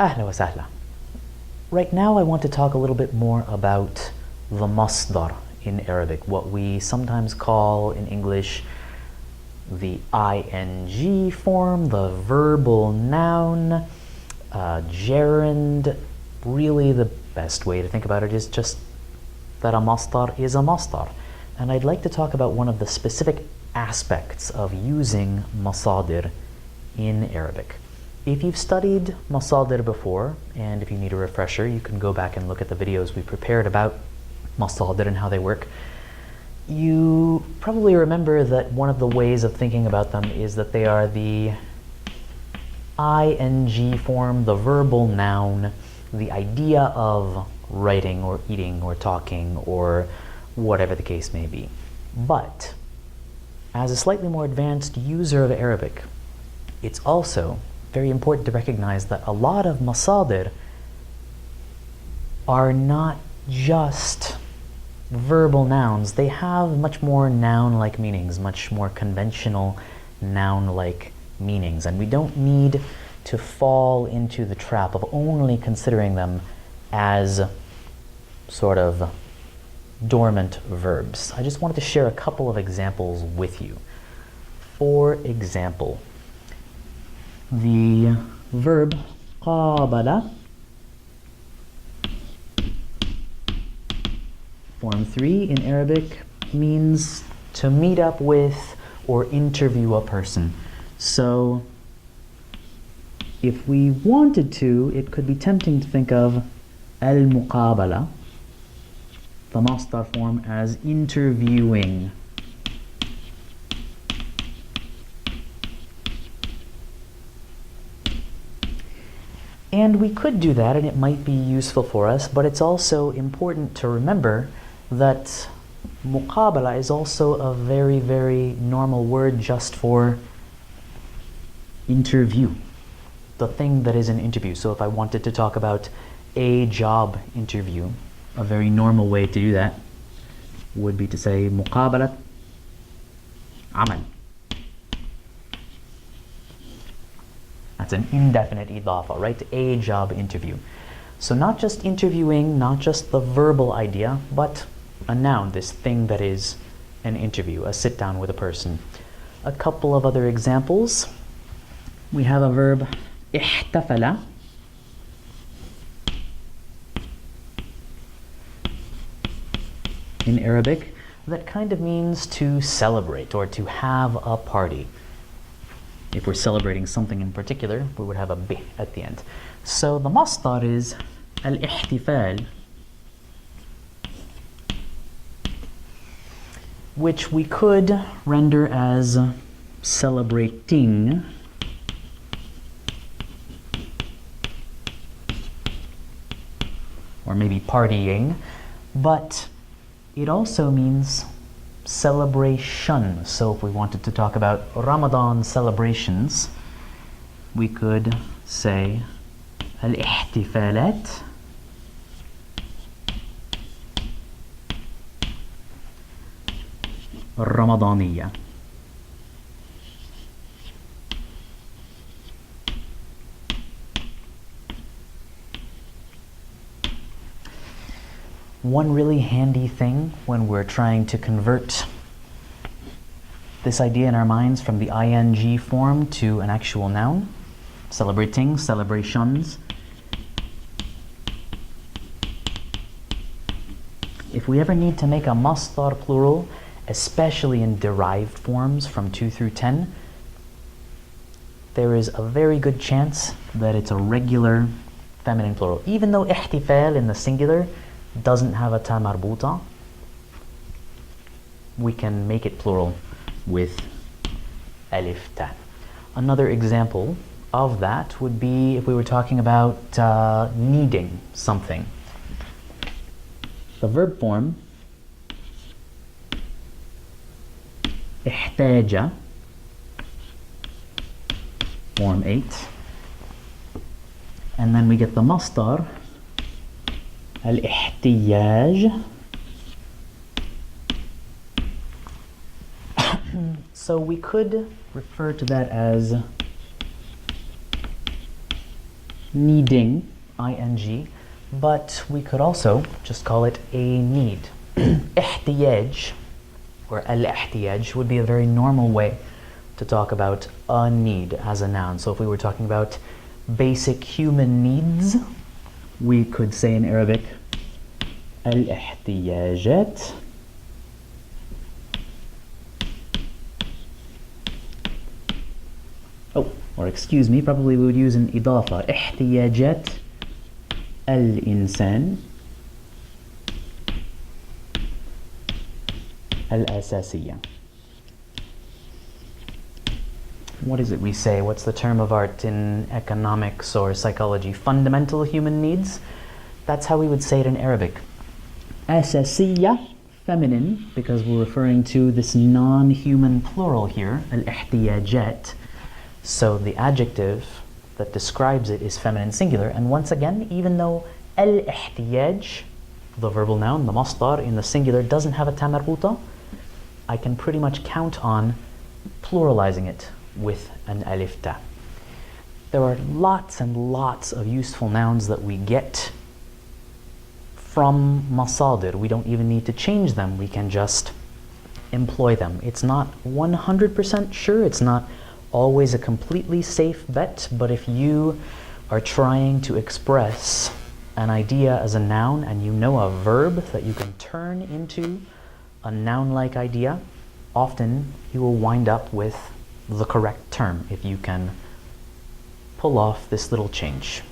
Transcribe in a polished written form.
أهلا وسهلا. Right now I want to talk a little bit more about the masdar in Arabic, what we sometimes call in English the ing form, the verbal noun, gerund. Really the best way to think about it is just that a masdar is a masdar. And I'd like to talk about one of the specific aspects of using masadir in Arabic. If you've studied masadir before, and if you need a refresher, you can go back and look at the videos we prepared about masadir and how they work. You probably remember that one of the ways of thinking about them is that they are the ing form, the verbal noun, the idea of writing or eating or talking or whatever the case may be. But as a slightly more advanced user of Arabic, it's also very important to recognize that a lot of masadir are not just verbal nouns. They have much more noun-like meanings, much more conventional noun-like meanings, and we don't need to fall into the trap of only considering them as sort of dormant verbs. I just wanted to share a couple of examples with you. For example, the verb قابل, form 3 in Arabic, means to meet up with or interview a person. So if we wanted to, it could be tempting to think of al-muqabala, the masdar form, as interviewing. And we could do that, and it might be useful for us, but it's also important to remember that muqabala is also a very, very normal word just for interview, the thing that is an interview. So if I wanted to talk about a job interview, a very normal way to do that would be to say muqabalat amal. That's an indefinite idafa, right? A job interview. So not just interviewing, not just the verbal idea, but a noun, this thing that is an interview, a sit down with a person. A couple of other examples. We have a verb احتفل, in Arabic, that kind of means to celebrate or to have a party. If we're celebrating something in particular, we would have a b at the end. So the masdar is al-ihtifal, which we could render as celebrating, or maybe partying, but it also means celebration. So if we wanted to talk about Ramadan celebrations, we could say al-ihtifalat Ramadaniya. One really handy thing when we're trying to convert this idea in our minds from the ing form to an actual noun, celebrating, celebrations. If we ever need to make a masdar plural, especially in derived forms from 2 through 10, there is a very good chance that it's a regular feminine plural. Even though ihtifal in the singular doesn't have a ta marbuta, we can make it plural with alif ta. Another example of that would be if we were talking about needing something. The verb form احتاج, form 8, and then we get the masdar al-ihtiyaj. So we could refer to that as needing, ing, but we could also just call it a need. احتياج or al-ihtiyaj would be a very normal way to talk about a need as a noun. So if we were talking about basic human needs, we could say in Arabic al-ihtiyajat. Or excuse me, probably we would use an idafa. احتياجات الإنسان الأساسية. What is it we say? What's the term of art in economics or psychology? Fundamental human needs? That's how we would say it in Arabic. أساسية, feminine, because we're referring to this non-human plural here, al-ihtiyajat. So the adjective that describes it is feminine singular. And once again, even though al-ihtiyaj, the verbal noun, the masdar in the singular, doesn't have a ta marbuta, I can pretty much count on pluralizing it with an alif ta. There are lots and lots of useful nouns that we get from masadir. We don't even need to change them. We can just employ them. It's not 100% sure. It's not always a completely safe bet, but if you are trying to express an idea as a noun and you know a verb that you can turn into a noun-like idea, often you will wind up with the correct term if you can pull off this little change.